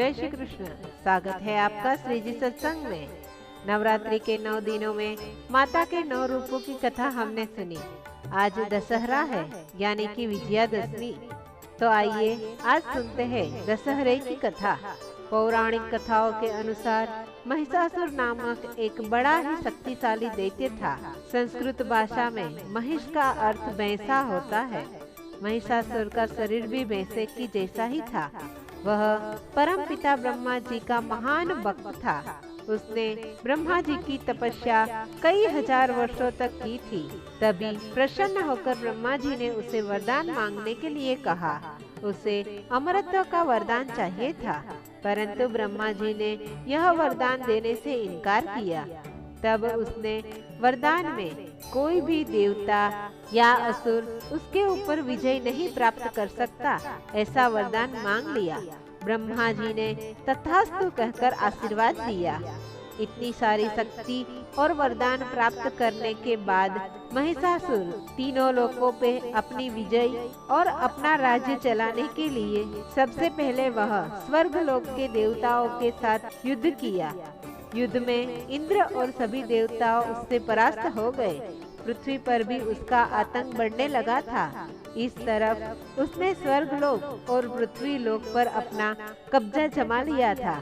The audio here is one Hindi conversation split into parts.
जय श्री कृष्ण। स्वागत है आपका श्री जी सत्संग में। नवरात्रि के 9 दिनों में माता के 9 रूपों की कथा हमने सुनी। आज दशहरा है यानी कि विजयादशमी। तो आइए आज सुनते हैं दशहरे की कथा। पौराणिक कथाओं के अनुसार महिषासुर नामक एक बड़ा ही शक्तिशाली दैत्य था। संस्कृत भाषा में महिष का अर्थ भैंसा होता है। महिषासुर का शरीर भी भैंसे की जैसा ही था। वह परम पिता ब्रह्मा जी का महान भक्त था। उसने ब्रह्मा जी की तपस्या कई हजार वर्षों तक की थी। तभी प्रसन्न होकर ब्रह्मा जी ने उसे वरदान मांगने के लिए कहा। उसे अमरत्व का वरदान चाहिए था, परंतु ब्रह्मा जी ने यह वरदान देने से इनकार किया। तब उसने वरदान में कोई भी देवता या असुर उसके ऊपर विजय नहीं प्राप्त कर सकता ऐसा वरदान मांग लिया। ब्रह्मा जी ने तथास्तु कहकर आशीर्वाद दिया। इतनी सारी शक्ति और वरदान प्राप्त करने के बाद महिषासुर तीनों लोकों पे अपनी विजय और अपना राज्य चलाने के लिए सबसे पहले वह स्वर्ग लोक के देवताओं के साथ युद्ध किया। युद्ध में इंद्र और सभी देवताओं उससे परास्त हो गए। पृथ्वी पर भी उसका आतंक बढ़ने लगा था। इस तरफ उसने स्वर्ग लोक और पृथ्वी लोक पर अपना कब्जा जमा लिया था।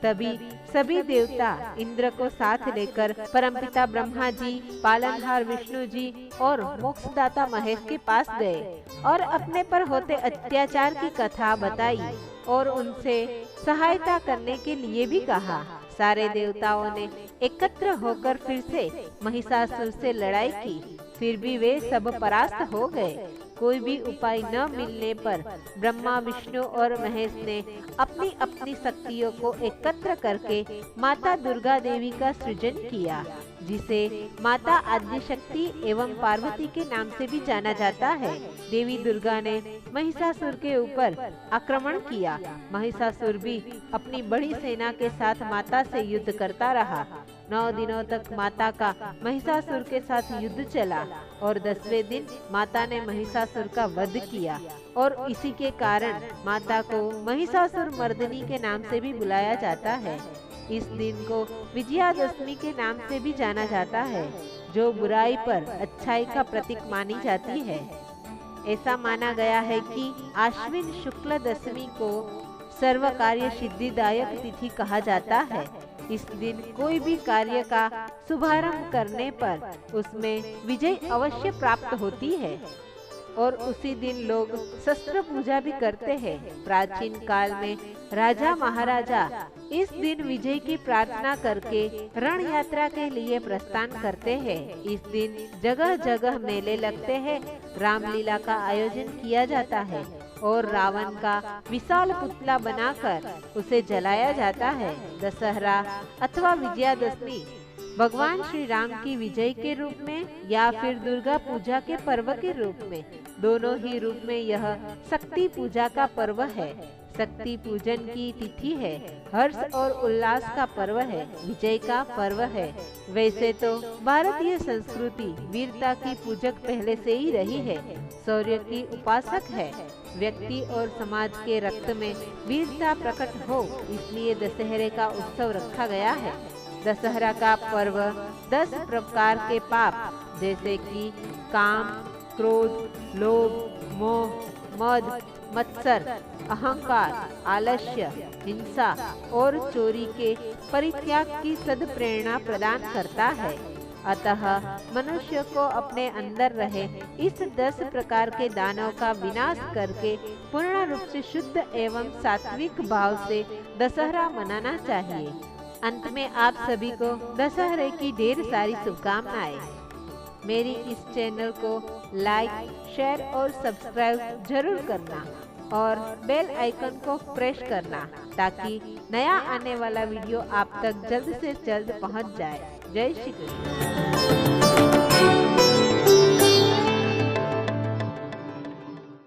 तभी सभी देवता इंद्र को साथ लेकर परमपिता ब्रह्मा जी, पालनहार विष्णु जी और मोक्षदाता महेश के पास गए और अपने पर होते अत्याचार की कथा बताई और उनसे सहायता करने के लिए भी कहा। सारे देवताओं ने एकत्र होकर फिर से महिषासुर से लड़ाई की, फिर भी वे सब परास्त हो गए। कोई भी उपाय न मिलने पर ब्रह्मा, विष्णु और महेश ने अपनी अपनी शक्तियों को एकत्र करके माता दुर्गा देवी का सृजन किया, जिसे माता आद्य शक्ति एवं पार्वती के नाम से भी जाना जाता है। देवी दुर्गा ने महिषासुर के ऊपर आक्रमण किया। महिषासुर भी अपनी बड़ी सेना के साथ माता से युद्ध करता रहा। 9 दिनों तक माता का महिषासुर के साथ युद्ध चला और 10वें दिन माता ने महिषासुर का वध किया और इसी के कारण माता को महिषासुर मर्दिनी के नाम से भी बुलाया जाता है। इस दिन को विजयादशमी के नाम से भी जाना जाता है, जो बुराई पर अच्छाई का प्रतीक मानी जाती है। ऐसा माना गया है कि आश्विन शुक्ल दशमी को सर्व कार्य सिद्धिदायक तिथि कहा जाता है। इस दिन कोई भी कार्य का शुभारंभ करने पर उसमें विजय अवश्य प्राप्त होती है और उसी दिन लोग शस्त्र पूजा भी करते हैं। प्राचीन काल में राजा महाराजा इस दिन विजय की प्रार्थना करके रण यात्रा के लिए प्रस्थान करते हैं। इस दिन जगह जगह मेले लगते हैं, रामलीला का आयोजन किया जाता है और रावण का विशाल पुतला बनाकर उसे जलाया जाता है। दशहरा अथवा विजयादशमी भगवान श्री राम की विजय के रूप में या फिर दुर्गा पूजा के पर्व के रूप में, दोनों ही रूप में यह शक्ति पूजा का पर्व है। शक्ति पूजन की तिथि है, हर्ष और उल्लास का पर्व है, विजय का पर्व है। वैसे तो भारतीय संस्कृति वीरता की पूजक पहले से ही रही है, शौर्य की उपासक है। व्यक्ति और समाज के रक्त में वीरता प्रकट हो, इसलिए दशहरे का उत्सव रखा गया है। दशहरा का पर्व 10 प्रकार के पाप जैसे कि काम, क्रोध, लोभ, मोह, मद, मत्सर, अहंकार, आलस्य, हिंसा और चोरी के परित्याग की सद्प्रेरणा प्रदान करता है। अतः मनुष्य को अपने अंदर रहे इस 10 प्रकार के दानों का विनाश करके पूर्ण रूप से शुद्ध एवं सात्विक भाव से दशहरा मनाना चाहिए। अंत में आप सभी को दशहरे की ढेर सारी शुभकामनाएं। मेरी इस चैनल को लाइक, शेयर और सब्सक्राइब जरूर करना और बेल आइकन को प्रेस करना ताकि नया आने वाला वीडियो आप तक जल्द से जल्द पहुंच जाए। जय श्री कृष्ण।